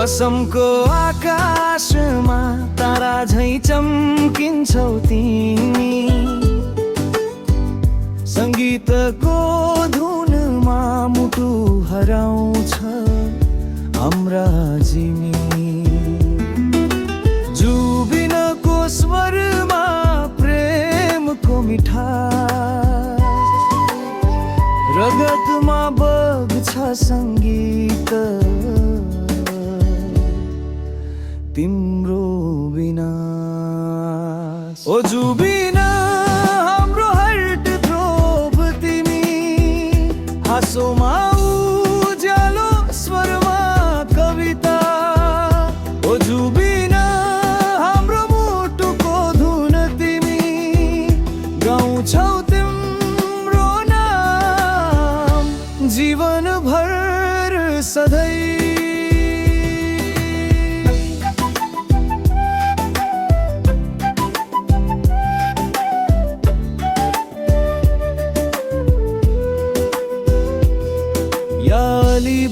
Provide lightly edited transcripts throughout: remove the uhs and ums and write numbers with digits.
कसमको आकाशमा तारा झैं चम्किन्छौ तिमी। संगीतको धुनमा मुटु हराउँछ हाम्रा जिमी। जुबिनको स्वरमा प्रेमको मिठास, रगतमा बग्छ संगीत तिम्रो बिना। ओ जुबिना हाम्रो हार्ट थ्रोब तिमी, हाँसोमा उज्यालो स्वरमा कविता। ओ जुबिना हाम्रो मुटुको धुन तिमी, गाउँछौ तिम्रो नाम जीवनभर सधैँ।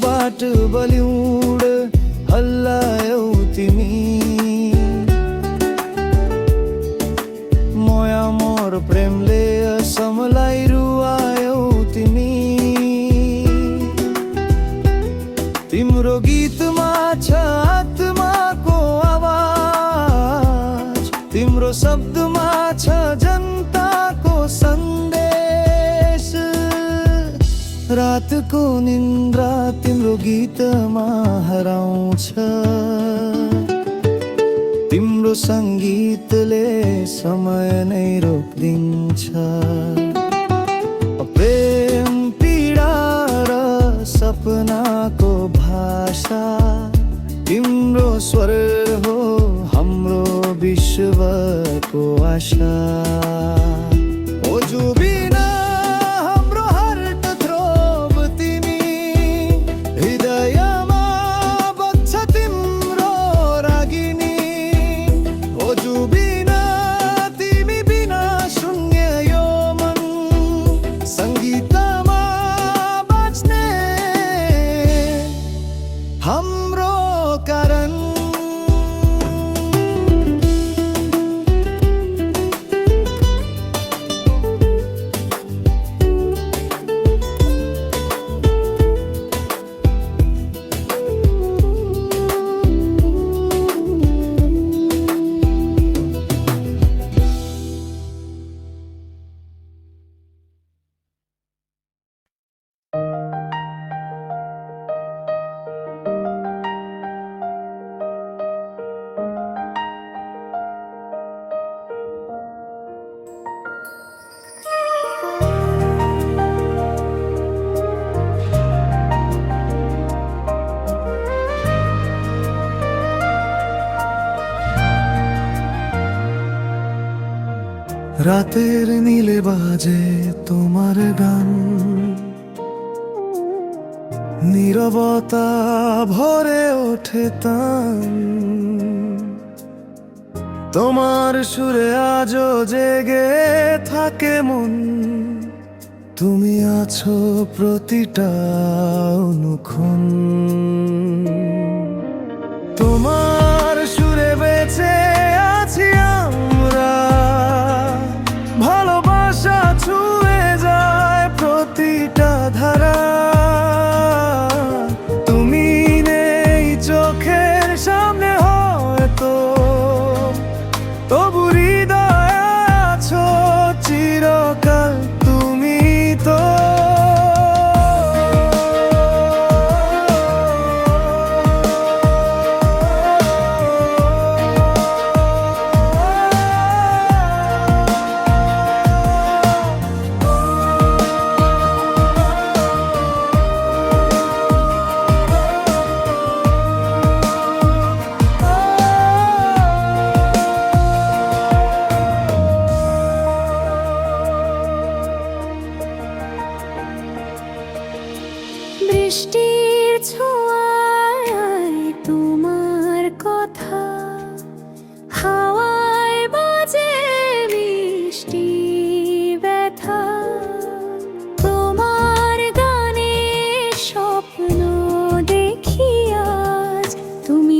बाट बलिउड हल्लायौ तिमी, मोया मोर प्रेमले समलाई रुवायौ तिमी। तिम्रो गीतमा छ आत्माको आवाज, तिम्रो शब्दमा छ जनताको सन्देश। रातको निन्द्रा तिम्रो गीतमा हराउँछ, तिम्रो सङ्गीतले समय नै रोकिदिन्छ। प्रेम पीडा र सपनाको भाषा, तिम्रो स्वर हो हाम्रो विश्वको आशा। ओ जुबिना हाम्रो कारण। রাতের নীলে বাজে তোমার গান, নীরবতা ভরে ওঠে তান। তোমার সুরে আজও জেগে থাকে মন, তুমি আছো প্রতিটা অনুক্ষণ। তোমার সুরে বেঁচে আছি আমরা, ভালোবাসা ছুঁয়ে যায় প্রতিটা ধারা। তুমি নেই চোখের সামনে হয়তো, তবু হৃদয়ে আছো চিরকাল তুমি তো। বৃষ্টির ছোঁয়ায় তোমার কথা, হাওয়ায় বাজে মিষ্টি ব্যথা। তোমার গানে স্বপ্ন দেখি আজ, তুমি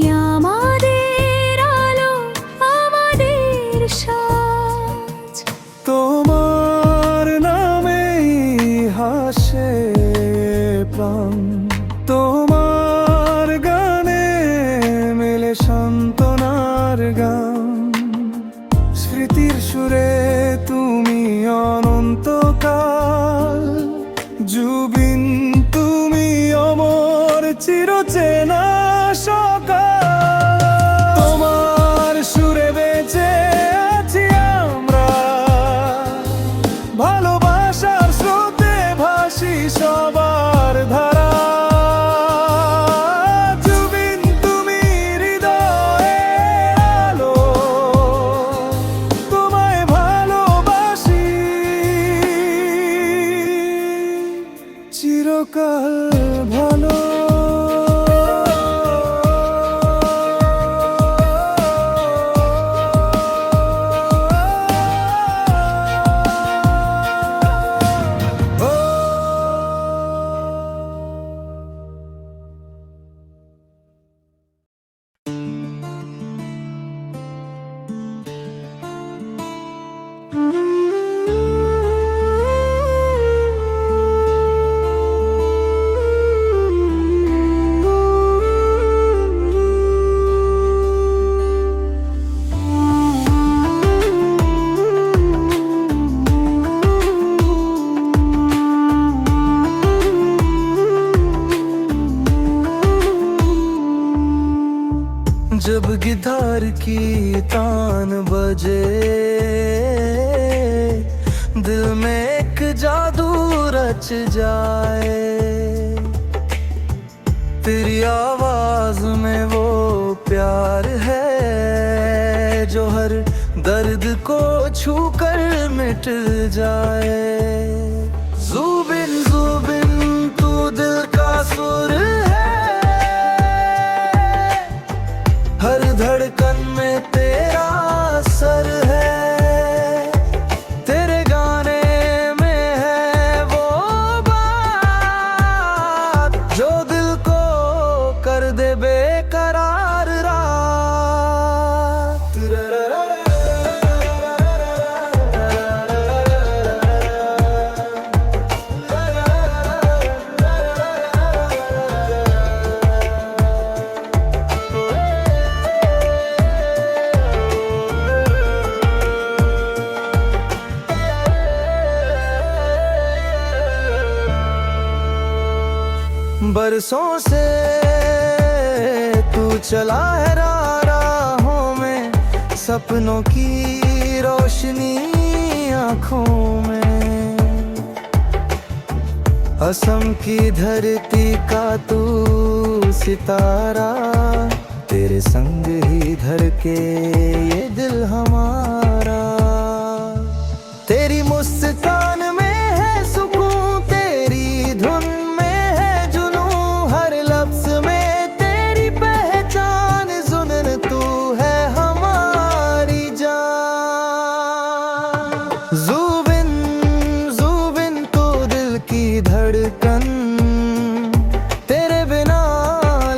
সবার ধারা। জুবিন তুমি হৃদয়ের আলো, তোমায় ভালোবাসি চিরকাল ভালো। जब गिटार की तान बजे, दिल में एक जादू रच जाए। तेरी आवाज में वो प्यार है जो हर दर्द को छू कर मिट जाए। ज़ुबिन ज़ुबिन तू दिल का सुर है, हर धड़कन में तेरा असर है। तेरे गाने में है वो बात जो दिल को कर दे बेकरार रात। बरसों से तू चला है राहों में, सपनों की रोशनी आँखों में। असम की धरती का तू सितारा, तेरे संग ही धड़के ये दिल हमारा। तेरी मुस्कान में है सुकून, तेरी धुन में है जुनून, हर लफ्ज में तेरी पहचान। जुनून तू है हमारी जान। ज़ुबिन ज़ुबिन तू दिल की धड़कन, तेरे बिना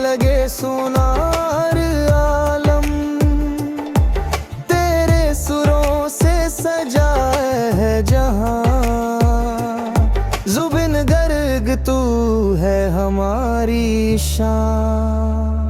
लगे सुनार आलम। तेरे सुरों से सजा है जहां, ज़ुबिन गर्ग तू है हमारी शान।